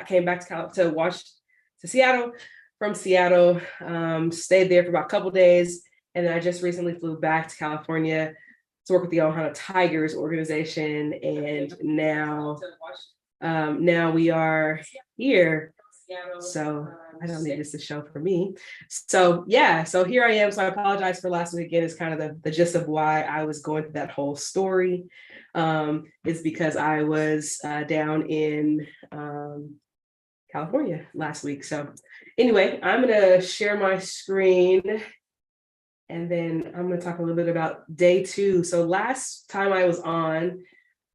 came back to Seattle, from Seattle, stayed there for about a couple days. And then I just recently flew back to California to work with the Ohana Tigers organization. And now we are here. So I don't need this to show for me. So yeah, so here I am. So I apologize for last week again. It's kind of the gist of why I was going through that whole story. Is because I was down in California last week. So anyway, I'm gonna share my screen and then I'm gonna talk a little bit about day 2. So last time I was on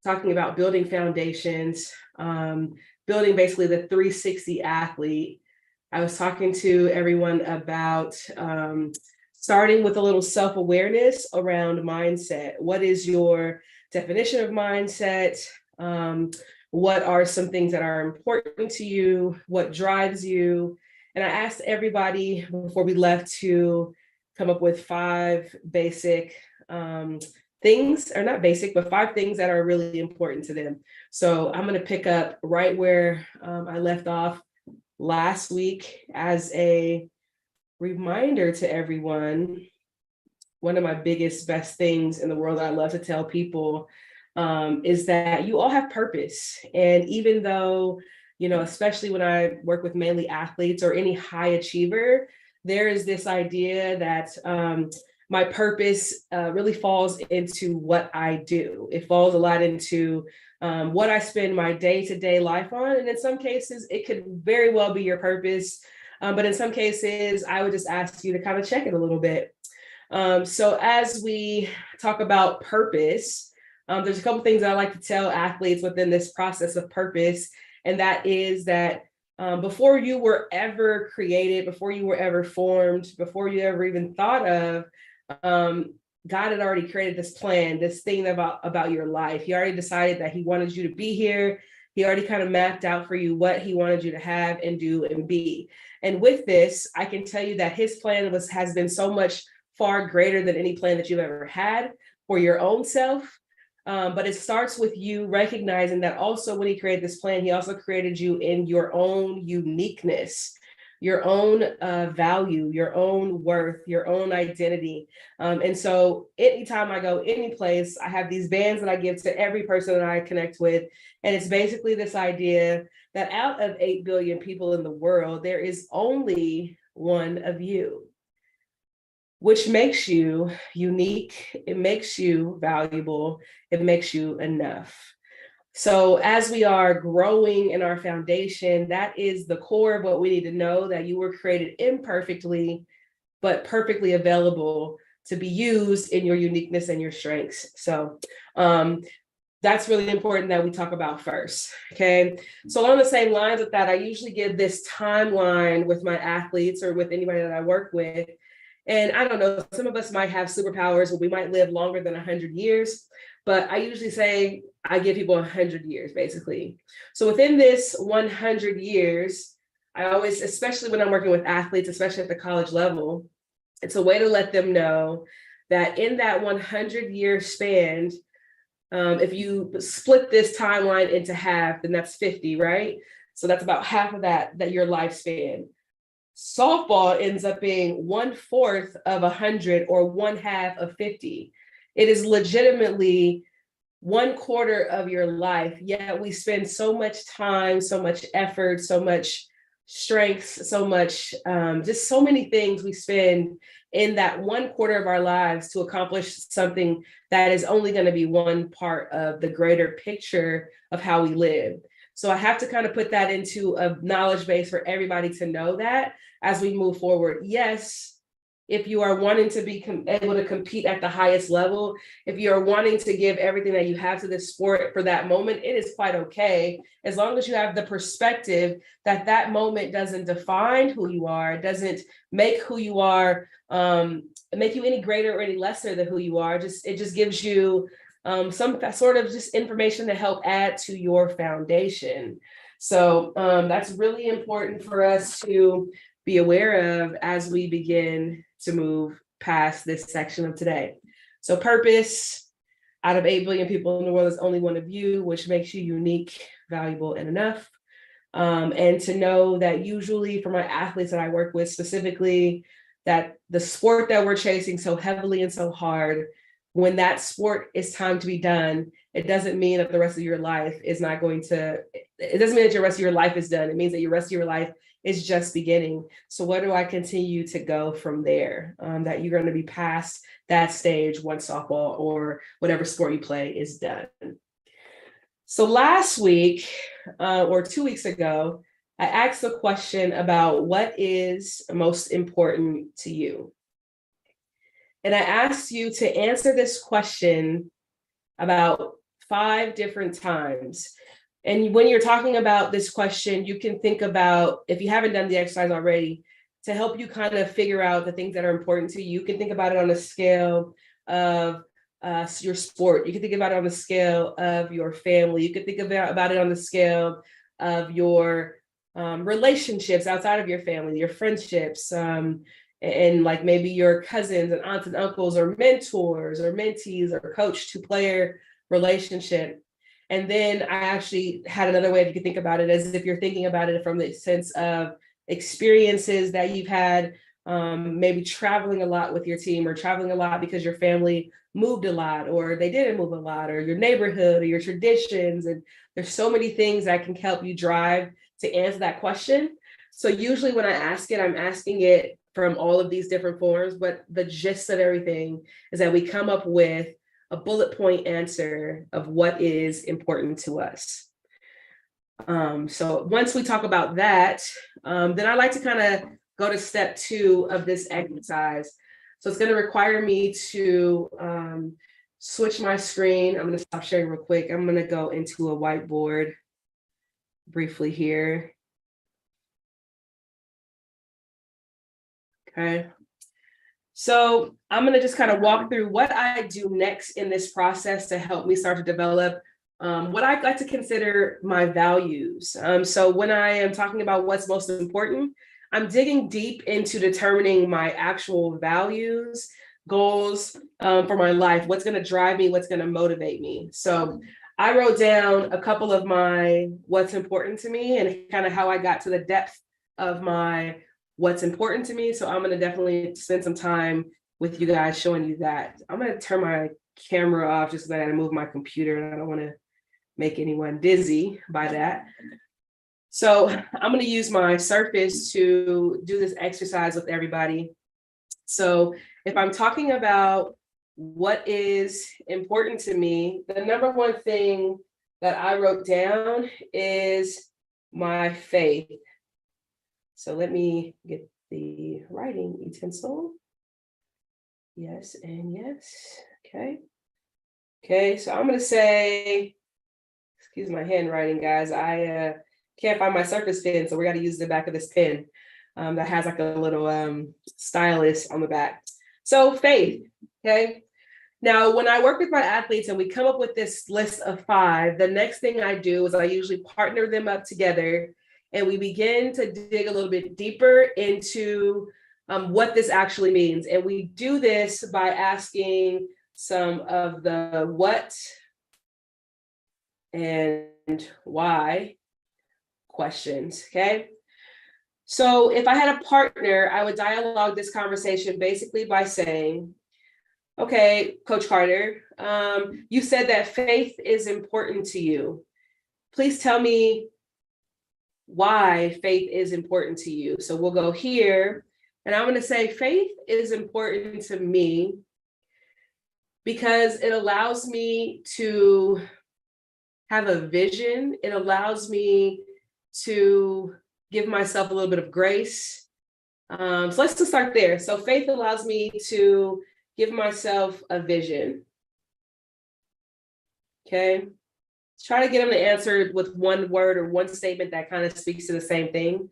talking about building foundations, building basically the 360 athlete. I was talking to everyone about starting with a little self-awareness around mindset. What is your definition of mindset? What are some things that are important to you? What drives you? And I asked everybody before we left to come up with 5 basic things, or not basic, but 5 things that are really important to them. So I'm going to pick up right where I left off last week as a reminder to everyone. One of my best things in the world that I love to tell people is that you all have purpose. And even though, especially when I work with mainly athletes or any high achiever, there is this idea that my purpose really falls into what I do. It falls a lot into what I spend my day-to-day life on. And in some cases, it could very well be your purpose. But in some cases, I would just ask you to kind of check it a little bit. So as we talk about purpose, there's a couple things that I like to tell athletes within this process of purpose. And that is that before you were ever created, before you were ever formed, before you ever even thought of, God had already created this plan, this thing about your life. He already decided that he wanted you to be here. He already kind of mapped out for you what he wanted you to have and do and be. And with this, I can tell you that his plan has been so much far greater than any plan that you've ever had for your own self. But it starts with you recognizing that also when he created this plan, he also created you in your own uniqueness, your own value, your own worth, your own identity. And so anytime I go any place, I have these bands that I give to every person that I connect with. And it's basically this idea that out of 8 billion people in the world, there is only one of you, which makes you unique. It makes you valuable. It makes you enough. So as we are growing in our foundation, that is the core of what we need to know, that you were created imperfectly, but perfectly available to be used in your uniqueness and your strengths. So that's really important that we talk about first, okay? So along the same lines with that, I usually give this timeline with my athletes or with anybody that I work with. And I don't know, some of us might have superpowers where we might live longer than 100 years, but I usually say I give people 100 years, basically. So within this 100 years, I always, especially when I'm working with athletes, especially at the college level, it's a way to let them know that in that 100-year span, if you split this timeline into half, then that's 50, right? So that's about half of that your lifespan. Softball ends up being 1/4 of 100 or 1/2 of 50. It is legitimately 1/4 of your life, yet we spend so much time, so much effort, so much strength, so much, just so many things we spend in that 1/4 of our lives to accomplish something that is only going to be one part of the greater picture of how we live. So I have to kind of put that into a knowledge base for everybody to know that as we move forward. Yes, if you are wanting to be able to compete at the highest level, if you are wanting to give everything that you have to this sport for that moment, it is quite okay, as long as you have the perspective that that moment doesn't define who you are, it doesn't make who you are, make you any greater or any lesser than who you are. It just gives you some sort of just information to help add to your foundation. So that's really important for us to be aware of as we begin to move past this section of today. So purpose, out of 8 billion people in the world, is only one of you, which makes you unique, valuable, and enough. And to know that usually for my athletes that I work with specifically, that the sport that we're chasing so heavily and so hard, when that sport is time to be done, it doesn't mean that the rest of your life is not going to, it doesn't mean that your rest of your life is done. It means that your rest of your life is just beginning. So where do I continue to go from there? That you're going to be past that stage once softball or whatever sport you play is done. So last week or 2 weeks ago, I asked a question about what is most important to you. And I asked you to answer this question about 5 different times. And when you're talking about this question, you can think about, if you haven't done the exercise already, to help you kind of figure out the things that are important to you, you can think about it on a scale of your sport. You can think about it on the scale of your family. You can think about it on the scale of your relationships outside of your family, your friendships, and like maybe your cousins and aunts and uncles or mentors or mentees or coach to player relationship. And then I actually had another way that you could think about it, as if you're thinking about it from the sense of experiences that you've had, maybe traveling a lot with your team or traveling a lot because your family moved a lot or they didn't move a lot, or your neighborhood or your traditions. And there's so many things that can help you drive to answer that question. So usually when I ask it, I'm asking it from all of these different forms, but the gist of everything is that we come up with a bullet point answer of what is important to us. So once we talk about that, then I like to kind of go to step 2 of this exercise. So it's going to require me to switch my screen. I'm going to stop sharing real quick. I'm going to go into a whiteboard briefly here. Okay. So I'm going to just kind of walk through what I do next in this process to help me start to develop what I like to consider my values. So when I am talking about what's most important, I'm digging deep into determining my actual values, goals for my life, what's going to drive me, what's going to motivate me. So I wrote down a couple of my what's important to me and kind of how I got to the depth of my what's important to me. So I'm going to definitely spend some time with you guys showing you that. I'm going to turn my camera off just because I got to move my computer and I don't want to make anyone dizzy by that. So I'm going to use my Surface to do this exercise with everybody. So if I'm talking about what is important to me, the number one thing that I wrote down is my faith. So let me get the writing utensil. Yes and yes. Okay. Okay, so I'm going to say, excuse my handwriting, guys. I can't find my Surface pen, so we got to use the back of this pen that has like a little stylus on the back. So faith, okay? Now, when I work with my athletes and we come up with this list of 5, the next thing I do is I usually partner them up together and we begin to dig a little bit deeper into what this actually means. And we do this by asking some of the what and why questions, okay? So if I had a partner, I would dialogue this conversation basically by saying, okay, Coach Carter, you said that faith is important to you. Please tell me why faith is important to you. So we'll go here, and I'm going to say faith is important to me because it allows me to have a vision. It allows me to give myself a little bit of grace. So let's just start there. So faith allows me to give myself a vision. Okay. Try to get them to answer with one word or one statement that kind of speaks to the same thing.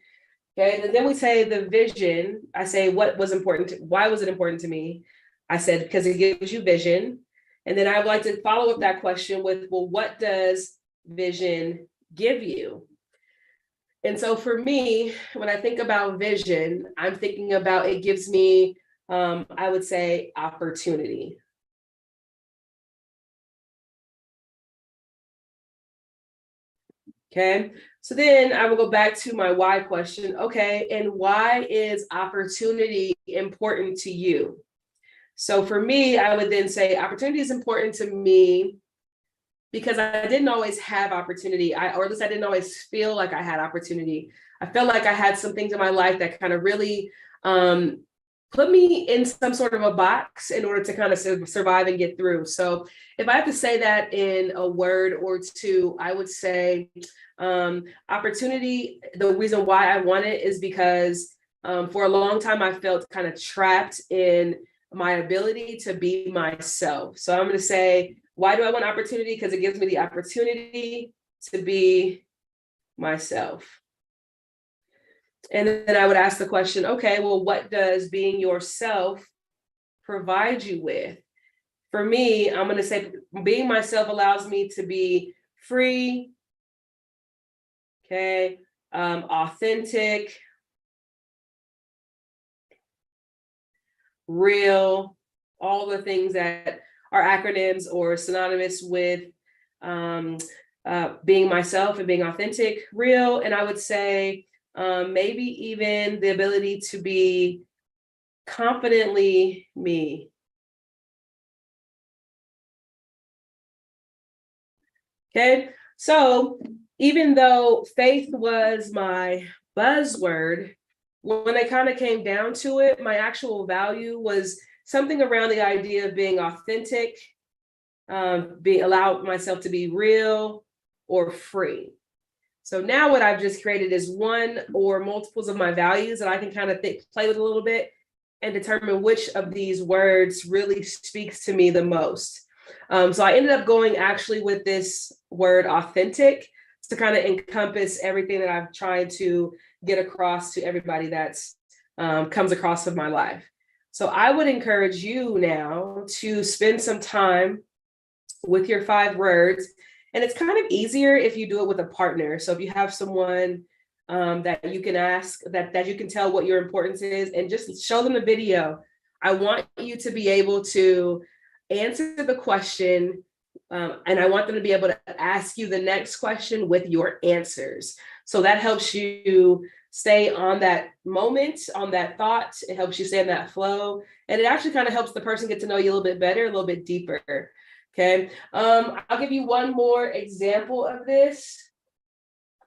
Okay. And then we say the vision. I say, what was important? Why was it important to me? I said, because it gives you vision. And then I would like to follow up that question with, well, what does vision give you? And so for me, when I think about vision, I'm thinking about it gives me, I would say, opportunity. Okay, so then I will go back to my why question. Okay, and why is opportunity important to you? So for me, I would then say opportunity is important to me because I didn't always have opportunity, or at least I didn't always feel like I had opportunity. I felt like I had some things in my life that kind of really put me in some sort of a box in order to kind of survive and get through. So if I have to say that in a word or two, I would say opportunity. The reason why I want it is because for a long time I felt kind of trapped in my ability to be myself. So I'm going to say, why do I want opportunity? Because it gives me the opportunity to be myself. And then I would ask the question, okay, well, what does being yourself provide you with? For me, I'm going to say being myself allows me to be free, okay, authentic, real, all the things that are acronyms or synonymous with being myself and being authentic, real. And I would say maybe even the ability to be confidently me. Okay, so even though faith was my buzzword, when it kind of came down to it, my actual value was something around the idea of being authentic, allow myself to be real or free. So now what I've just created is one or multiples of my values that I can kind of play with a little bit and determine which of these words really speaks to me the most. So I ended up going actually with this word authentic to kind of encompass everything that I've tried to get across to everybody that's comes across of my life. So I would encourage you now to spend some time with your 5 words. And it's kind of easier if you do it with a partner. So if you have someone that you can ask, that you can tell what your importance is, and just show them the video. I want you to be able to answer the question, and I want them to be able to ask you the next question with your answers. So that helps you stay on that moment, on that thought. It helps you stay in that flow. And it actually kind of helps the person get to know you a little bit better, a little bit deeper. Okay, I'll give you one more example of this.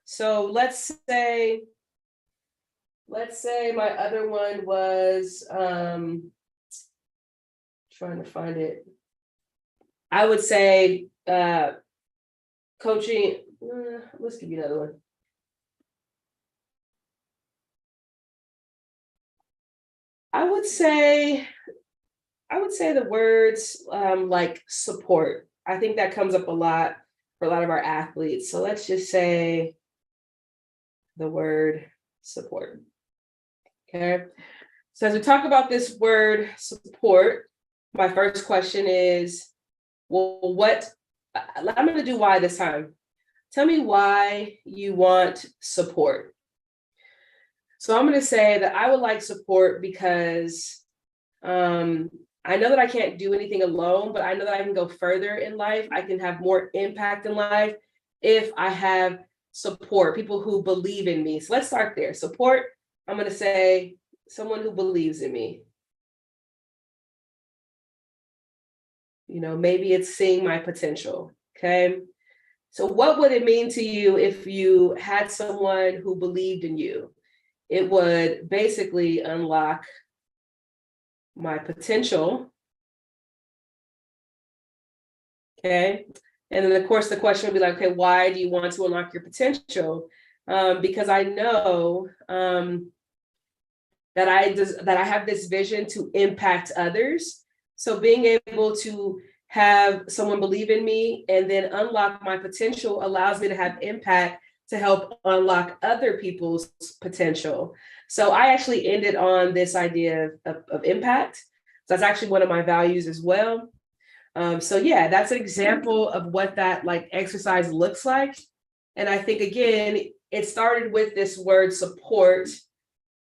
So let's say my other one was trying to find it. I would say coaching. Let's give you another one. I would say the words like support. I think that comes up a lot for a lot of our athletes. So let's just say the word support. Okay. So as we talk about this word support, my first question is, well, I'm going to do why this time. Tell me why you want support. So I'm going to say that I would like support because I know that I can't do anything alone, but I know that I can go further in life. I can have more impact in life if I have support, people who believe in me. So let's start there. Support, I'm going to say someone who believes in me. You know, maybe it's seeing my potential. Okay. So what would it mean to you if you had someone who believed in you? It would basically unlock my potential. Okay. And then of course the question would be like, okay, why do you want to unlock your potential? Because I know that I have this vision to impact others. So being able to have someone believe in me and then unlock my potential allows me to have impact to help unlock other people's potential. So I actually ended on this idea of impact. So that's actually one of my values as well. So yeah, that's an example of what that like exercise looks like. And I think again, it started with this word support,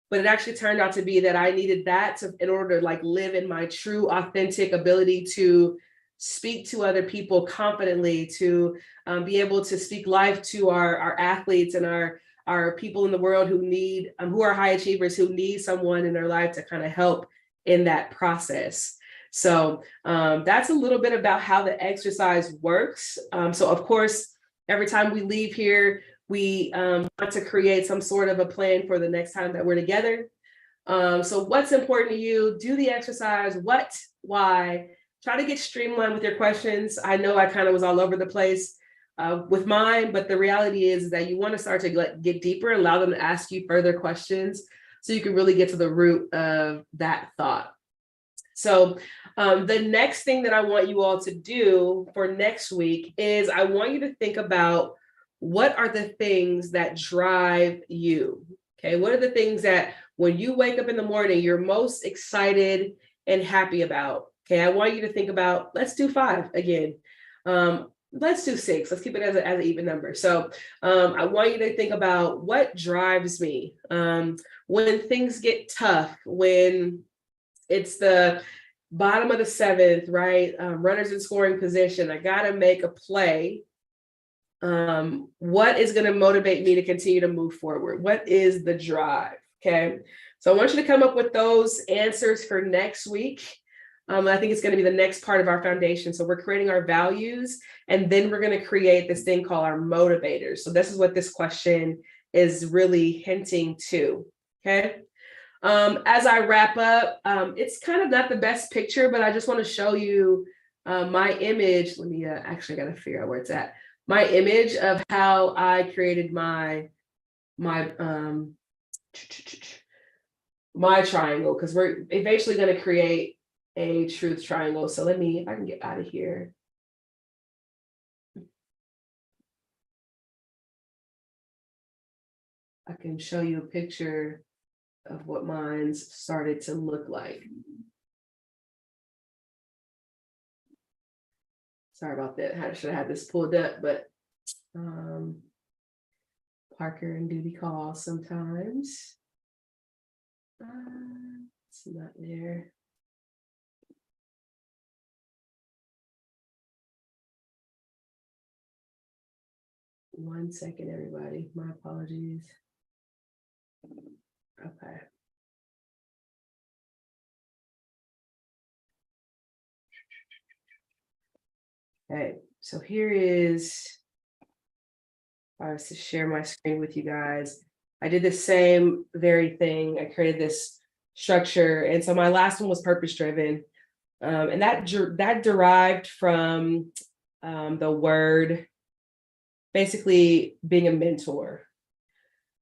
but it actually turned out to be that I needed that in order to like live in my true authentic ability to speak to other people confidently, to be able to speak life to our athletes and our people in the world who need, who are high achievers, who need someone in their life to kind of help in that process. So that's a little bit about how the exercise works. So of course, every time we leave here, we want to create some sort of a plan for the next time that we're together. So what's important to you? Do the exercise. What? Why? Try to get streamlined with your questions. I know I kind of was all over the place with mine, but the reality is that you want to start to get deeper, allow them to ask you further questions so you can really get to the root of that thought. So the next thing that I want you all to do for next week is I want you to think about what are the things that drive you? Okay, what are the things that when you wake up in the morning, you're most excited and happy about? Okay, I want you to think about, let's do 5 again. Let's do 6. Let's keep it as an even number. So I want you to think about what drives me when things get tough, when it's the bottom of the 7th, right? Runners in scoring position. I got to make a play. What is going to motivate me to continue to move forward? What is the drive? Okay. So I want you to come up with those answers for next week. I think it's going to be the next part of our foundation. So we're creating our values, and then we're going to create this thing called our motivators. So this is what this question is really hinting to. Okay. As I wrap up, it's kind of not the best picture, but I just want to show you my image. Let me actually got to figure out where it's at. My image of how I created my triangle, because we're eventually going to create a truth triangle. So let me, if I can get out of here. I can show you a picture of what mine's started to look like. Sorry about that. I should have had this pulled up, but Parker and duty calls sometimes. It's not there. One second, everybody. My apologies. Okay. Okay, so here is, I was to share my screen with you guys. I did the same very thing. I created this structure. And so my last one was purpose driven. And that derived from the word, basically being a mentor.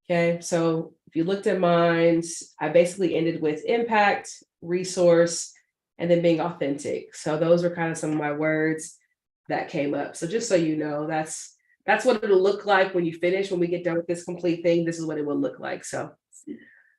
Okay, so if you looked at mine, I basically ended with impact, resource, and then being authentic. So those are kind of some of my words that came up. So just so you know, that's what it'll look like when you finish, when we get done with this complete thing. This is what it will look like. So,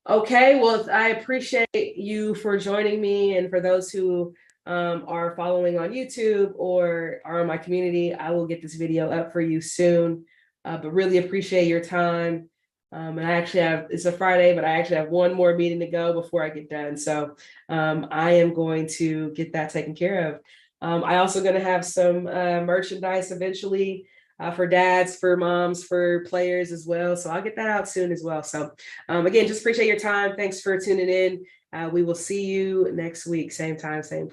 okay, well, I appreciate you for joining me. And for those who are following on YouTube or are in my community, I will get this video up for you soon. But really appreciate your time. And I actually have, it's a Friday, but I actually have one more meeting to go before I get done. So I am going to get that taken care of. I also going to have some merchandise eventually for dads, for moms, for players as well. So I'll get that out soon as well. So again, just appreciate your time. Thanks for tuning in. We will see you next week. Same time, same place.